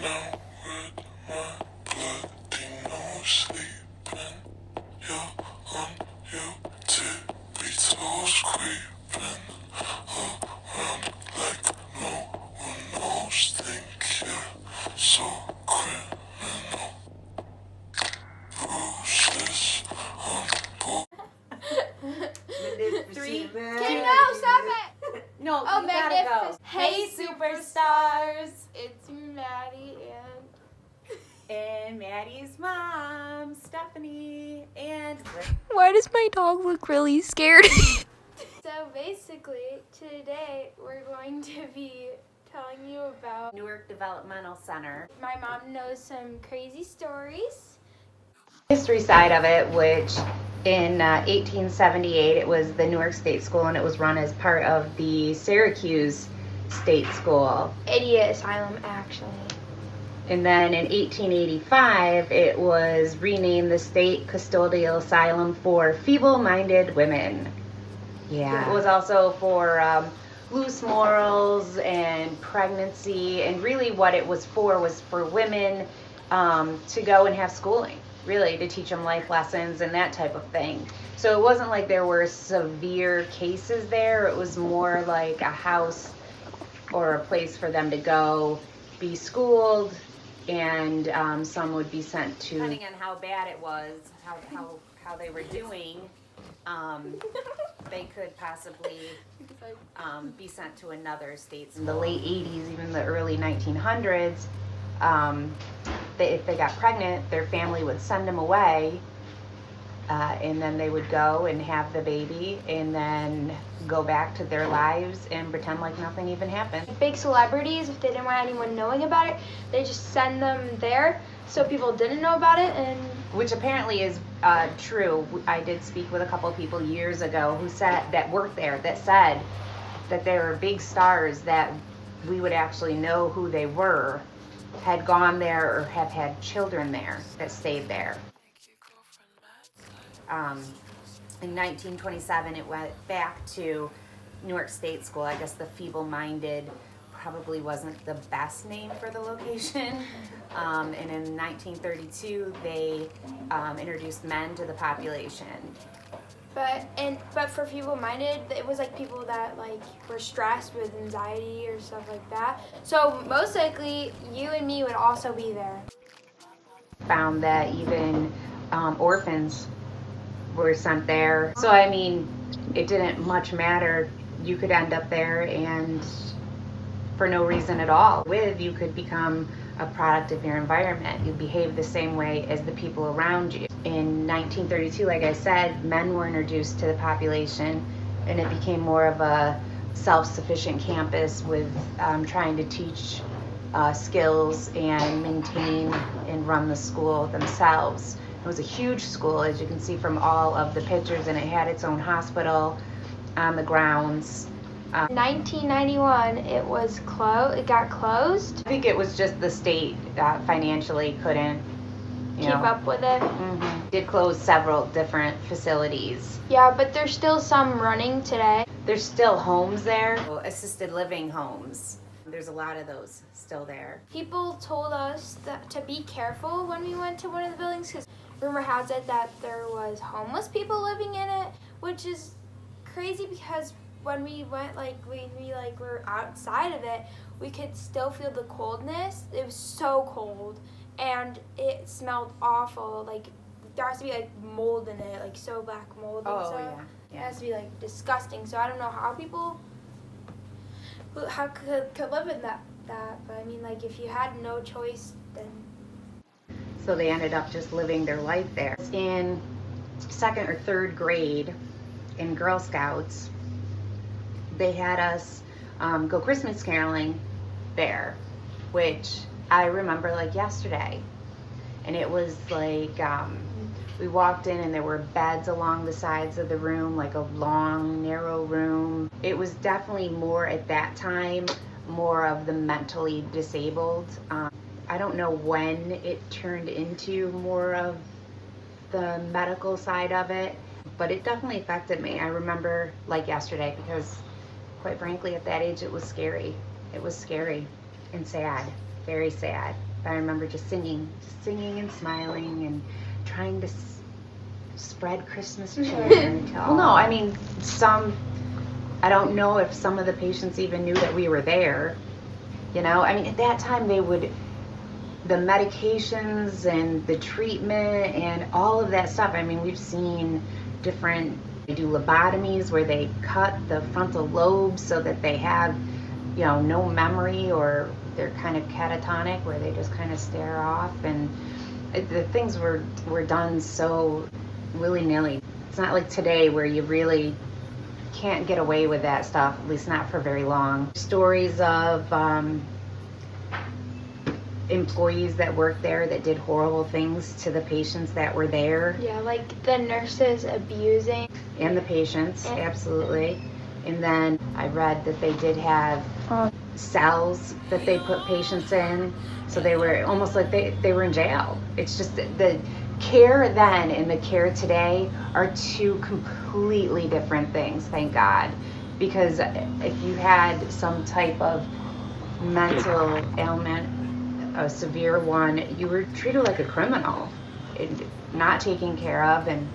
Now with my bloody nose sleeping, you're on your tippy toes creeping around like no one knows. Think you're so criminal. Bruises on both. Three. Okay, no, stop it. No, Oh, you gotta go. Hey, superstars! It's Maddie And Maddie's mom, Stephanie, and... Why does my dog look really scared? So basically, today we're going to be telling you about Newark Developmental Center. my mom knows some crazy stories. History side of it, which in 1878 it was the Newark State School, and it was run as part of the Syracuse State School. Idiot asylum, actually. And then in 1885 it was renamed the State Custodial Asylum for Feeble-Minded Women. Yeah. It was also for loose morals and pregnancy, and really what it was for women to go and have schooling, really, to teach them life lessons and that type of thing. So it wasn't like there were severe cases there. It was more like a house or a place for them to go be schooled, and some would be sent to, depending on how bad it was, how they were doing, they could possibly be sent to another state. In the late 80s, even the early 1900s, if they got pregnant, their family would send them away, and then they would go and have the baby and then go back to their lives and pretend like nothing even happened. Big celebrities, if they didn't want anyone knowing about it, they just send them there so people didn't know about it. And which apparently is true. I did speak with a couple of people years ago who said, that worked there, that said that there were big stars that we would actually know who they were, had gone there or have had children there that stayed there. In 1927 it went back to Newark State School. I guess the feeble-minded probably wasn't the best name for the location. And in 1932 they introduced men to the population. But for feeble-minded, it was like people that like were stressed with anxiety or stuff like that. So most likely you and me would also be there. Found that even orphans were sent there. So I mean, it didn't much matter. You could end up there and for no reason at all. You could become a product of your environment. You behave the same way as the people around you. In 1932, like I said, men were introduced to the population, and it became more of a self-sufficient campus with trying to teach skills and maintain and run the school themselves. It was a huge school, as you can see from all of the pictures, and it had its own hospital on the grounds. 1991, it was closed. It got closed. I think it was just the state financially couldn't Keep up with it. Did close several different facilities. Yeah, but there's still some running today. There's still homes there, assisted living homes. There's a lot of those still there. People told us to be careful when we went to one of the buildings, because rumor has it that there was homeless people living in it, which is crazy because when we went, we were outside of it, we could still feel the coldness. It was so cold, and it smelled awful. Like there has to be like mold in it, like so black mold and stuff. Yeah. It has to be like disgusting. So I don't know how people could live in that. But I mean, like if you had no choice, then. So they ended up just living their life there. In second or third grade in Girl Scouts, they had us go Christmas caroling there, which I remember like yesterday. And it was like, we walked in and there were beds along the sides of the room, like a long, narrow room. It was definitely more at that time, more of the mentally disabled. I don't know when it turned into more of the medical side of it, but it definitely affected me. I remember like yesterday, because quite frankly, at that age, it was scary. It was scary and sad, very sad. I remember just singing and smiling and trying to spread Christmas cheer. Well, no, I mean, I don't know if some of the patients even knew that we were there. You know, I mean, at that time the medications and the treatment and all of that stuff, I mean, we've seen they do lobotomies where they cut the frontal lobes so that they have, you know, no memory, or they're kind of catatonic where they just kind of stare off, and the things were done so willy-nilly. It's not like today where you really can't get away with that stuff, at least not for very long. Stories of employees that worked there that did horrible things to the patients that were there. Yeah, like the nurses abusing. And the patients, absolutely. And then I read that they did have cells that they put patients in, so they were almost like they were in jail. It's just the care then and the care today are two completely different things, thank God. Because if you had some type of mental ailment, a severe one, you were treated like a criminal, not taken care of, and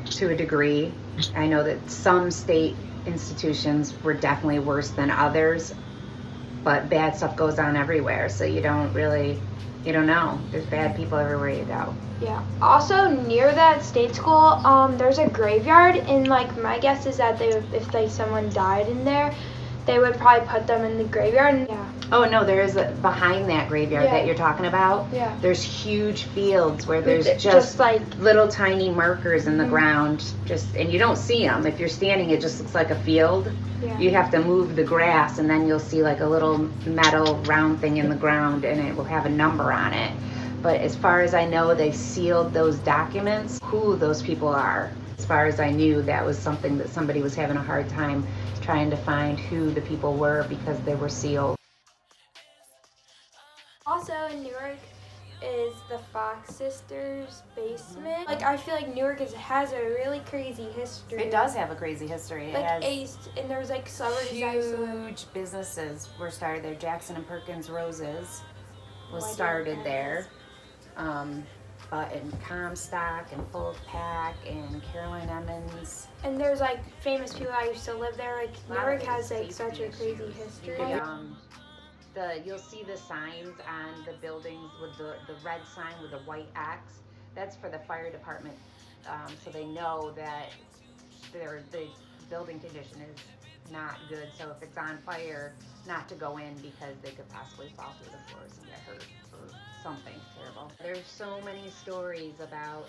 to a degree. I know that some state institutions were definitely worse than others, but bad stuff goes on everywhere, so you don't know. There's bad people everywhere you go. Yeah. Also, near that state school, there's a graveyard, and like my guess is that if like someone died in there, they would probably put them in the graveyard. Yeah. Oh no, there's behind that graveyard that you're talking about. Yeah. There's huge fields where there's just like little tiny markers in the ground, and you don't see them. If you're standing, it just looks like a field. Yeah. You have to move the grass, and then you'll see like a little metal round thing in the ground, and it will have a number on it. But as far as I know, they sealed those documents, who those people are. As far as I knew, that was something that somebody was having a hard time trying to find who the people were because they were sealed. Also in Newark is the Fox sisters' basement. Like I feel like Newark has a really crazy history. It does have a crazy history. Like and there was like celebrities. Huge businesses were started there. Jackson and Perkins Roses was started there. But in Comstock and Full Pack and Caroline Emmons. And there's like famous people that used to live there. Like Newark has like such a crazy history. You'll see the signs on the buildings with the red sign with the white X. That's for the fire department, so they know that the building condition is not good. So if it's on fire, not to go in because they could possibly fall through the floors and get hurt or something terrible. There's so many stories about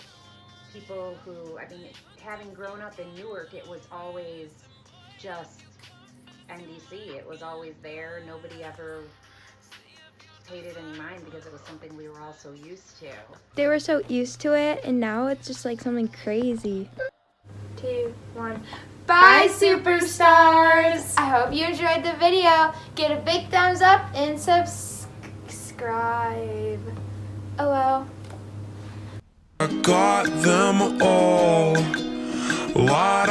people who, I mean, having grown up in Newark, it was always just NDC. It was always there. Nobody ever paid it any mind because it was something we were all so used to. They were so used to it, and now it's just like something crazy. 2, 1. Bye, superstars! I hope you enjoyed the video. Get a big thumbs up and subscribe. Oh well. I got them all. Why